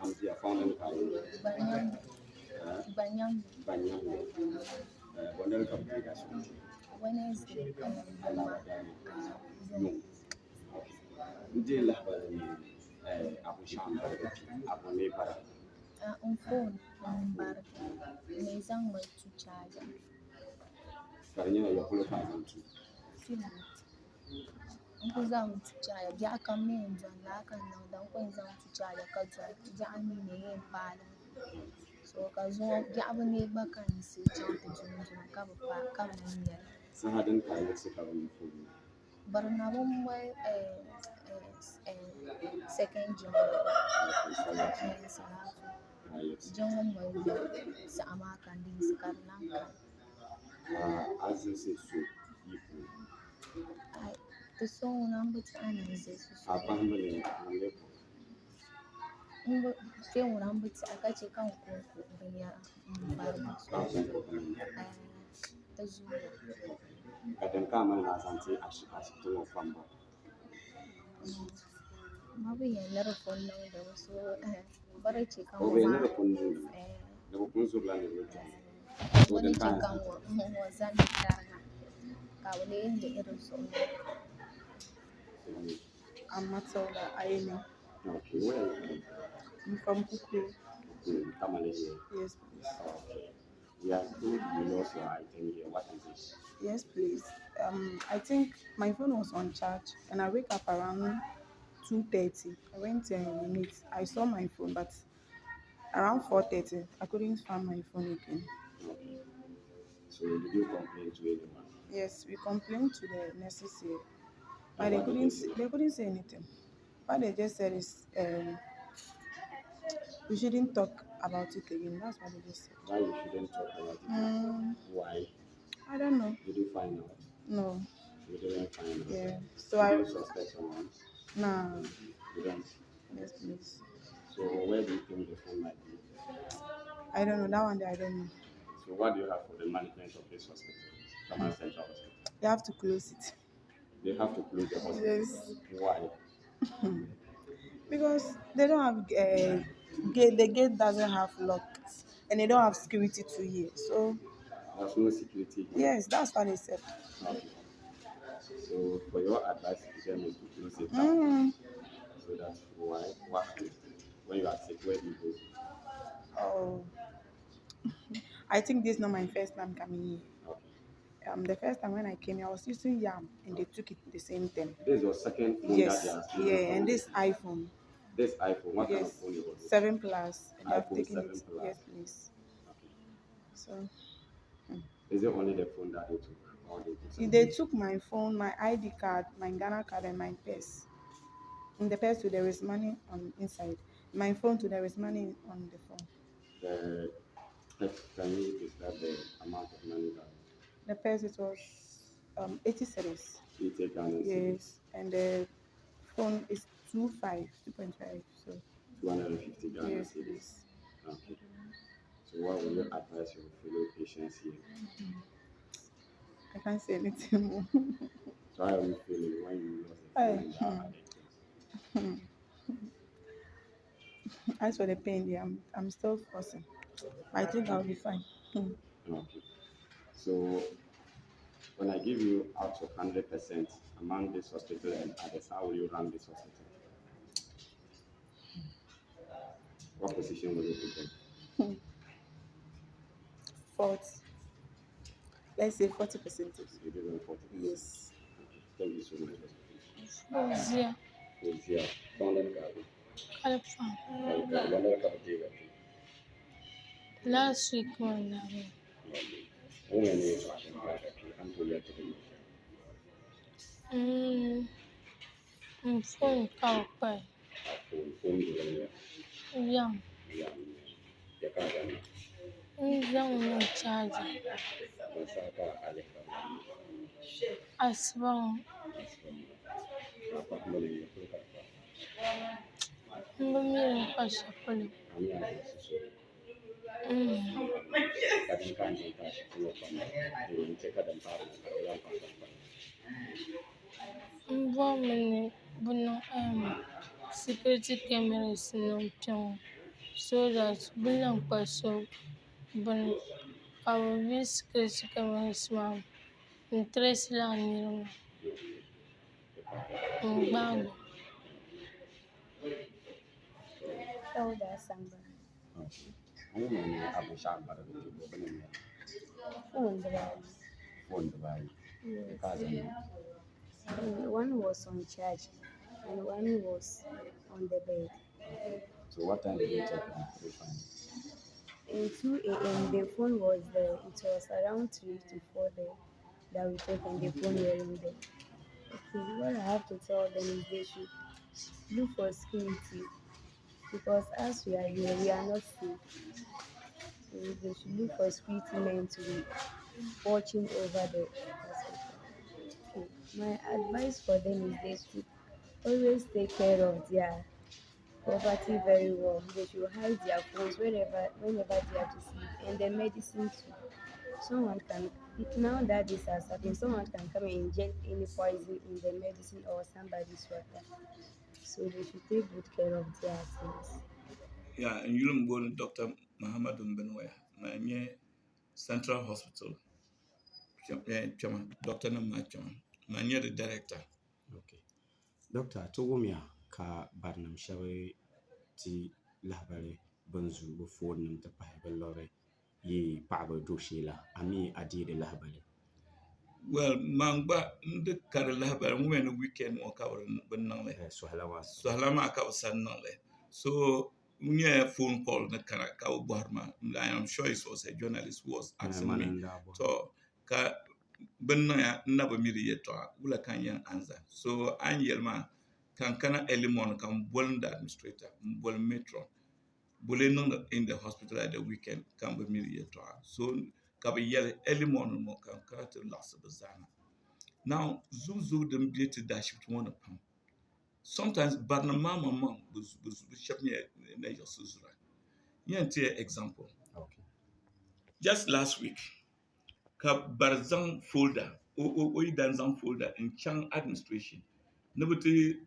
Hamzia found in Banyam. Banyam. Wonder Capitas. Wednesday. No. Deal Abu Shamba, Abu Nepara. On phone, number. Nezang mo to charge. Carina, your full of 5 Nkuzang to charge. Jack and me and John Lack and now don't go to charge a culture. Jammy name pal. So, because one Gavin back and say, jump into a cover come in here. So, I hadn't kind of sick of you. But now, second John. John was Sama can be Scarlanka. As you say, so The song number 10 is a family. Film number I catch a count But then come and as I say, as to from maybe a little phone number, so but I check out. We never put the open so long What did you come was that the little song. I'm Matilda Aini. Okay, well, I'm from Kuku. Tamale. Yes, please. Okay. We are told you lost your item here. What is it? Yes, please. I think my phone was on charge and I wake up around 2:30. I went in it. I saw my phone, but around 4:30, I couldn't find my phone again. Okay. So did you complain to anyone? Yes, we complained to the nurses here, but they couldn't say anything. What they just said is we shouldn't talk about it again. That's what they just said. Why you shouldn't talk about it? Why? I don't know. Did you find out? No. You didn't find out? Yeah. So I suspect someone? No. You don't? Yes, please. So where do you think the phone might be? I don't know. That one I don't know. So what do you have for the management of this hospital? Centrai Hospital. They have to close it. They have to close the hospital? Yes. Why? Because they don't have gate. The gate doesn't have locks, and they don't have security to here. So there's no security here? Yes, that's what they said. Okay. So for your advice to them is to close it down. So that's why when you are sick, where do you go? Oh, I think this is not my first time coming here. Okay. The first time when I came here, I was using Yam, and they took it the same time. This is your second phone? Yes. That they are Yeah, and this iPhone. This iPhone, what kind of phone is it? 7 Plus. And iPhone 7 it. Plus. Yes, please. Okay. So. Is it only the phone that they took? Or they took my phone, my ID card, my Ghana card, and my purse. In the purse, there is money on inside. My phone, there is money on the phone. Can you describe the amount of money that? The purse, it was 80 cedis. 80 Ghana. Yes, and the phone is 2.5. So 250 Ghana. Yes, please. Okay. So what will you advise your fellow patients here? I can't say anything more. So how are you feeling when you lost the phone? As for the pain, I'm still forcing. I think I'll be fine. Okay. So when I give you out of 100% among this hospital and others, how will you run this hospital? What position will you put in? 40. Let's say 40%. You give them 40%? Yes. Okay. Thank you so much. Ozia. Ozia. Last week one. Phone call by. Yeah. Young charger. As well. security cameras nim kpɛŋɔ so that bɛ lan kpa so bini ka bɛ yuli security cameras maa n trace la niriba n gbaagi Elder Samba. An yi mani abin sha'an bara da ke gobe ne Phone drive. phone da bayi. Yes. Ka zama. One was on charge and one was on the bed. So what time did you check on the phone? In 2 a.m. the phone was there. It was around 3 to 4 there that we checked and the phone weren't there. Okay, what I have to tell them is they should look for security because as we are here, we are not safe. So they should look for security men to be watching over the hospital. Okay. My advice for them is they should always take care of their property very well. They should hide their phones whenever they have to sleep, and the medicine too. Someone can now that this has happened, someone can come and inject any poison in the medicine or somebody's water. So they should take good care of their things. Yeah, and you'll go to Dr. Muhammad Benwaya, my Central Hospital. Dr. Namachon, my the director. Okay. Doctor, to wumia ka barnam shawe ti lahbare banzu bu phone nim ta pahi ba lore yi paɣaba do sheela ami adiri lahbare. Well, Mangba, the Karalabar, when the weekend walk out Benale. Sohalama Kawasanale. So, when you have phone call, the Karakao Barma, I am sure it was a journalist who was asking me. So, Benaya never mediate, Ula Kanya answer. So, I'm Yelma, kana early morning, come Bolin the administrator, Bol Metro. Bolin in the hospital at the weekend, come be mediate. So, kabe yele early morning mo kan karate last bazana. Now zuzu dem biete dash with one upon. Sometimes barna mama mom was shaping na your suzura. Yanti example. Okay. Just last week, ka barzang folder o danzang folder in Chang administration. Nobody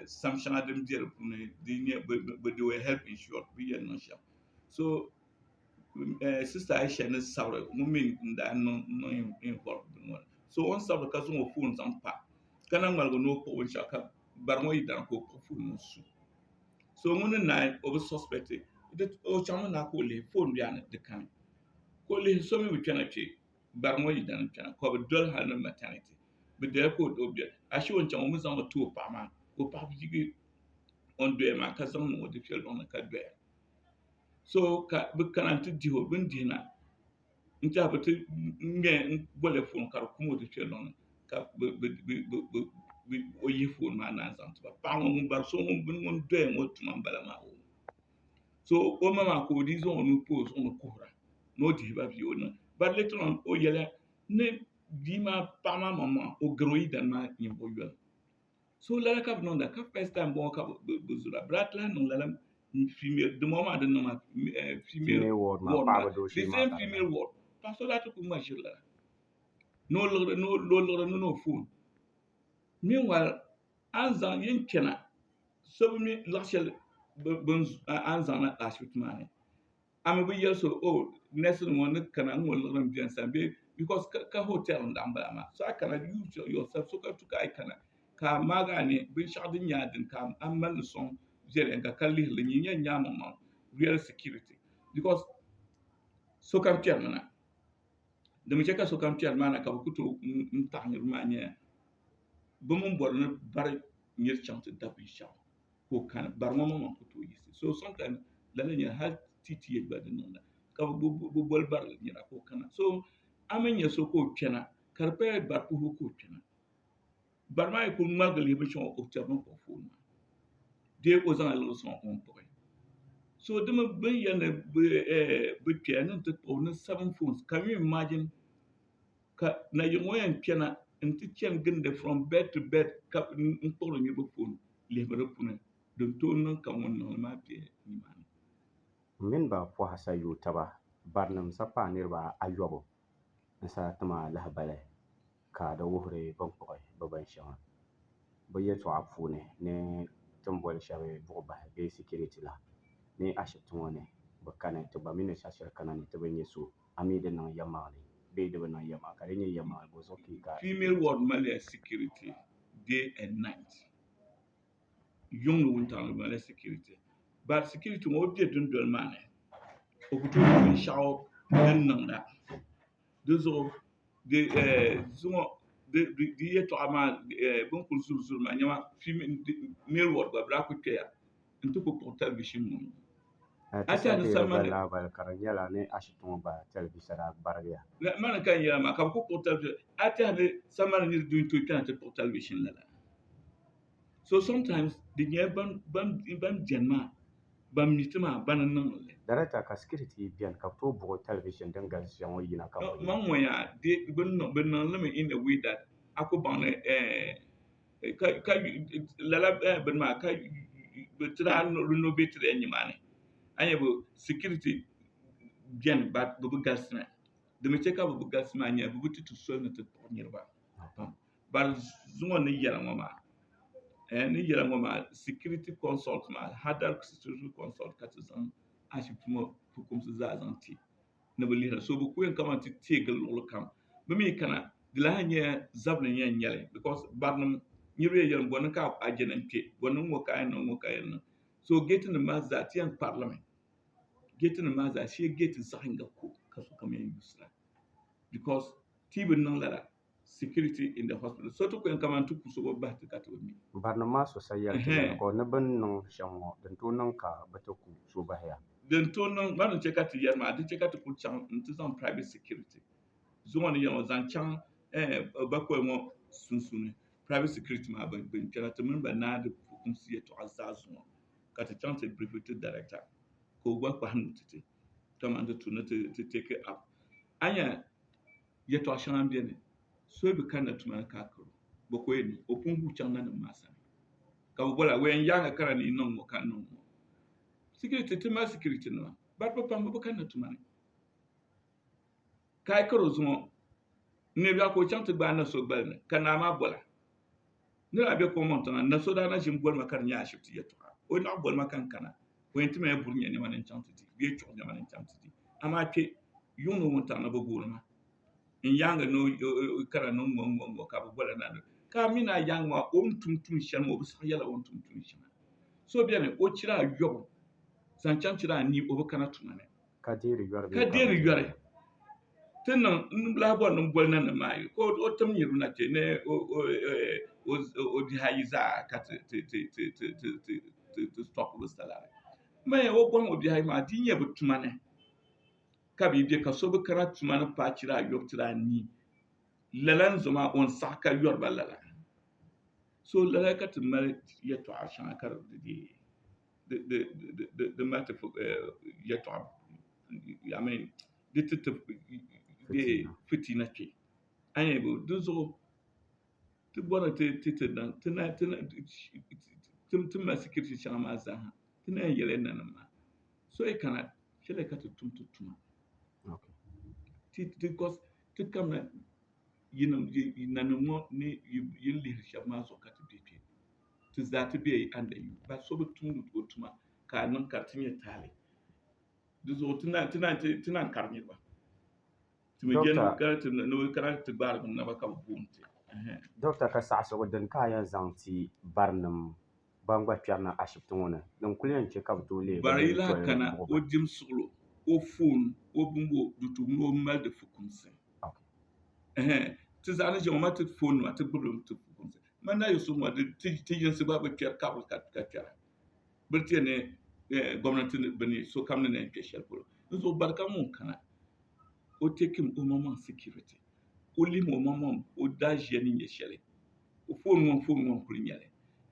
sanction them deal but they were help insured. We are not sure. So sister Aisha ne sabre mummin da no involved in one. So on sabre ka so phone sampa kana ngal no ko won shaka bar mo idan ko phone no su. So mun na over suspected it o chama na ko le phone bi an de kan. Ko le so mi bitana che bar mo idan tana ko be dol ha no maternity. Be de ko do bi a shi won chama mun zama to pa ma ko pa bi on do ma ka zama no de fel on ka do. So ka be kananti diho bin dina nta bata nge bole phone kar kumo de chelon ka o yi phone ma na sant ba pa ngon bar so ngon do en o tuma bala ma o so o mama ko di zo on pose on kohra no di ba bi o na ba later on o yela ne di ma pa ma mama o groi dan ma ni bo yo so la ka non da ka first time bon ka bo zura bratla non la female the moment the normal female ward ma ward paɣaba do the shee ma same ka di female ward pastor that ku ma shirla no phone meanwhile anzan yin kena so mi lashel bun anzan na ashut mane am bi yeso oh nesin one kana ngol lor bian sambe because ka hotel ndamba ma so I can use yourself so ka tuka I kana ka magane bin shadin yadin ka amman son jere ga kalli le nyinya nyama ma real security because so kam tiamana da mi cheka so kam tiamana ka kuto ntanyir ma nya bu mun bor na bar nyir chante dabi sha ko kan bar mo mo kuto yisi so sometimes la nya hal titi ba de nona ka bu bol bar nyira ko kana so amenya so ko kena karpe bar ko kena bar ma ko magal yibi chon o terno ko fona de ko zan lo son on to so dama ben yana be piano to on 7 phones can you imagine ka na yomoyan kena nti chen ginde from bed to bed ka ntoro ni bo phone le bare pune don to non kan won ma be ni man min ba pohasa yu taba barnam sa pa nirba ayobo sa tama lahbale ka da wuhre ban poy ba ban shawa bɛ yɛltɔɣa puuni ni tin boli shɛba buɣubahi bee security la ni ashibiti ŋɔ ni bɛ kani ti gba mi ni shɛli kana ni ti bi nya so ami di niŋ yɛlmaŋli bee di bi niŋ yɛlmaŋli ka di nyɛ yɛlmaŋli bɛ zuɣu ka female ward mali security day and night yuŋni wuntaŋ mali security but security ŋɔ o be dundoli maa ni o ku tooi binshaɣu din niŋda di zuɣu di yɛltɔɣa maa bin kuli zuri maa nyɛma male ward gba bɛ daa ku kpɛya n ti ku kpuɣi television ŋɔ ti sɛbiri gba lahabali ka di nyɛla ni ashibiti ŋɔ gba telivisa daa gbarigiya mani kan yɛla maa ka bɛ ku kpuɣi television a tiɛha ni sambani ni di tooi kpɛna ti kpuɣi television la so sometimes di nyɛla ban bɛni maa ban mi ti maa ban niŋli Director ka security biɛni ka bɛ tooi buɣi television din galisiya ŋɔ yina ka man ŋɔ yaa bɛ niŋlimi in a way that a ku baŋ ni lala bini maa ka bɛ ti daa renovate ya nimaani a nya bɛ security biɛni bɛ bi galisi mi di mi che ka bɛ bi galisi maa nyɛla bɛ bi ti tu soli ni ti kpuɣi niriba bari zuŋɔ ni yɛla ŋɔ maa security consult maa hadar security consult ka ti zaŋ ashibiti ŋɔ fukumsi zaa zaŋ ti ni bɛ lihira so bɛ ku yɛn kamani ti teegi luɣuli kam bɛ mi kana di lahi nyɛ zabili yɛn nyɛli because barinima niriba yɛn boni ka a je ni kpe boni ŋɔ ka a yɛn niŋ so geetinim maa zaa ti yɛn kparili mi geetinim maa zaa shee geeti zaɣ yinga ko ka sokam yɛn yusira because ti bi niŋ lala security in the hospital so ti ku yɛn kamani ti ku so bi bahi ti ka ti bi mi barinima maa so sa yɛli ko ni bini niŋ shɛm ŋɔ din tooi niŋ ka bɛ ti ku so bahiya din tooi niŋ ba ni che ka ti yɛri maa di che ka ti ku chaŋ n ti zaŋ private security zuŋɔ ni yɛli ŋɔ zaŋ chaŋ bakɔli ŋɔ sunsuuni private security maa bin kpɛna ti mini ba naagi fukumsi yɛltɔɣa zaa zuŋɔ ka ti chaŋ ti brifi ti director ka o gba kpahi nuhi ti kamani ti tu ni ti take it up a nya yɛltɔɣa shɛŋa n-beni so bi kanna tuma ni ka a karo bɛ ko yɛli o pun gu chaŋ nanim maa sani ka bɛ bola wɛn yaanga kana ni niŋ ŋɔ ka niŋ ŋɔ security ti mali security nima bari bɛ pam bɛ bi kanna tuma ni ka a karo zuŋɔ ne bia ko chaŋ ti gbaai na so gbali ni ka naa maa bola nira be kom tiŋa na so daa na ʒin boli ma ka di nyɛ ashibiti yɛltɔɣa o laɣi boli ma kan kana o yɛn ti ma ya buri nyɛ niɛma ni chaŋ ti di bee chuɣu niɛma ni chaŋ ti di amaa kpe yuŋni wuntaŋ ni bɛ gooni ma n yaanga ni kana ni ŋɔ ka bɛ bola na ka mi na yaanga maa o ni tum shɛli maa o bi saɣi yɛla o ni tum shɛŋa so beni o chira ayɔbu zaŋ chaŋ chira anii o bi kana tuma ni ka deeri yɔri ti niŋ lahabɔri ni boli na ni maa yi ko o tim nyiriba na che ni o bihi ayi zaa ka ti stop bɛ salari maya o bɔŋ o bihi ayi maa di nyɛ bɛ tuma ni ka bi be ka so bi kana tuma ni paai chira ayɔbu chira anii lala n zo maa o n saɣi ka yɔri ba lala so lala ka ti mali yɛltɔɣa shɛŋa ka di mali ti yɛltɔɣa di ti fitina kpe a nya di zuɣu ti bɔna ti mali security shɛŋa maa zaa ti na yɛn yɛla nanim maa so yi kana shɛli ka ti tum ti tuma ti kamina nanim ŋɔ ni yin lihiri shɛba maa zuɣu ka ti be kpe ti zaa ti be under you bari so bi tumdi o tuma ka a niŋ ka ti nyɛ taali di zuɣu ti na kari niriba ti mi jɛli kana ti gbaari bɛ naba ka bɛ booni ti Doctor ka saɣisigu din ka a yɛn zaŋ ti barinim ban gba kpɛri na ashibiti ŋɔ ni din kuli yɛn che ka bɛ tooi leei bari yi lahi kana o dim suɣulo o foon o bumbo di tu ni o mali di fukumsi ti zaɣ ni ʒiya ŋɔ ma ti foon nima ti gbubi ti fukumsi man na yi so ŋɔ ti yinsi gba bi kpɛri kabiri ka kpɛra bɛ ti ni gɔmnati bini sokam ni yɛn kpe shɛli polo di zuɣu bari kam ŋun kana o tekim o maŋmaŋ security o lihim o maŋmaŋ o daa ʒiya ni nyɛ shɛli o foon ŋɔ kuli nyɛli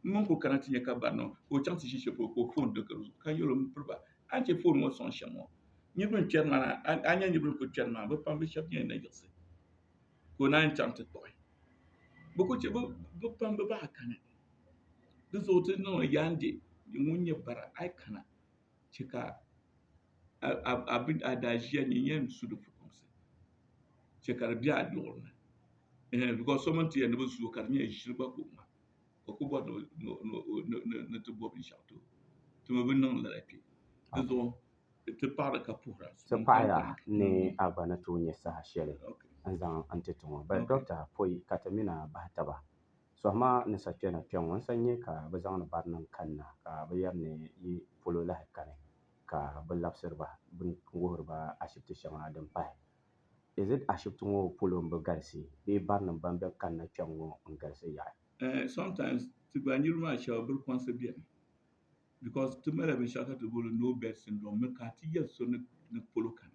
min ku kana ti nyɛ ka bari nima o chaŋ ti ʒi shɛli polo ka o foon dikiri zuɣu ka yɛli o min piriba a che foon ŋɔ sɔŋ shɛm ŋɔ niriba n kpɛri maa a nya niriba n kuli kpɛri maa bɛ pam bɛ shɛba nyɛla nayiɣisi ka o naan chaŋ ti kpuɣi bɛ ku che bɛ pam bɛ bahi kani di zuɣu ti niŋ yaandi ŋun nyɛ bara a yi kana che ka a daa ʒiya ni yɛn su di fukumsi che ka di be a luɣuli ni because so min ti yɛli ni bɛ zuo ka di nyɛ ʒiri gba gɔŋ ma o ku bod no to bob in shafto to mo bin non la pi zo te para ka pura so paya ne abana to nya sa shele an zan ante to ba doctor foi katamina ba taba so ma ne sa tena pion wan sanye ka ba zan ba nan kanna ka ba yar ne yi polo la kane ka ba labsirba bin ngorba ashibti shama dan pai is it ashibti ngo polo mba garsi be bar nan ban be kanna pion ngarsi ya sometimes to ba nyirma sha bur konse bien because to mera bin shaka to bolo no bed syndrome me ka ti yes so ne polo kan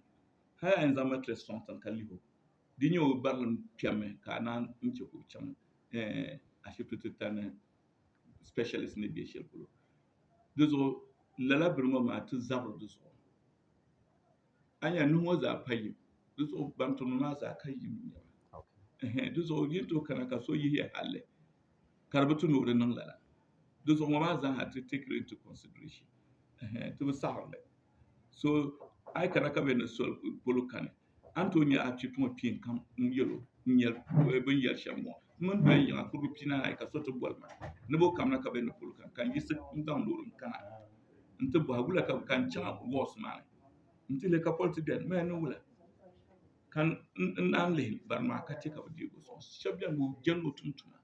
ha en zama tres sontan kaliho dinyo barlam piame ka nan nche ko cham ashibti tane specialist ne bi shel polo dozo lala birma ma to zabro dozo anya nuho za payi dozo bantu ma za kayi dozo yinto kana ka so yi halle karbatu no nan lala dozo ma za ha to take it into consideration to sarle so ai kana ka ben so polo kan antonia atitumo pin kam yelo nyel ben yel shamo mun ben ya ko pina ai ka so to bolma ne bo kam na ka ben polo kan yisi ndan lorun kana nti bahagula ka kan cha wos man nti le ka polti den me no wala kan nan le bar ma ka ti ka di go so shabyan mo jenno tuntuna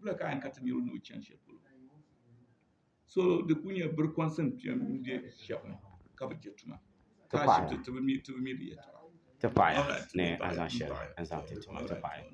wala ka an ka tan yoro no chan shepolo so de kunya ber consent piam de shapma ka ba jetuma ka shi to mi de yeta ta paya ne azan shele azan te to ta paya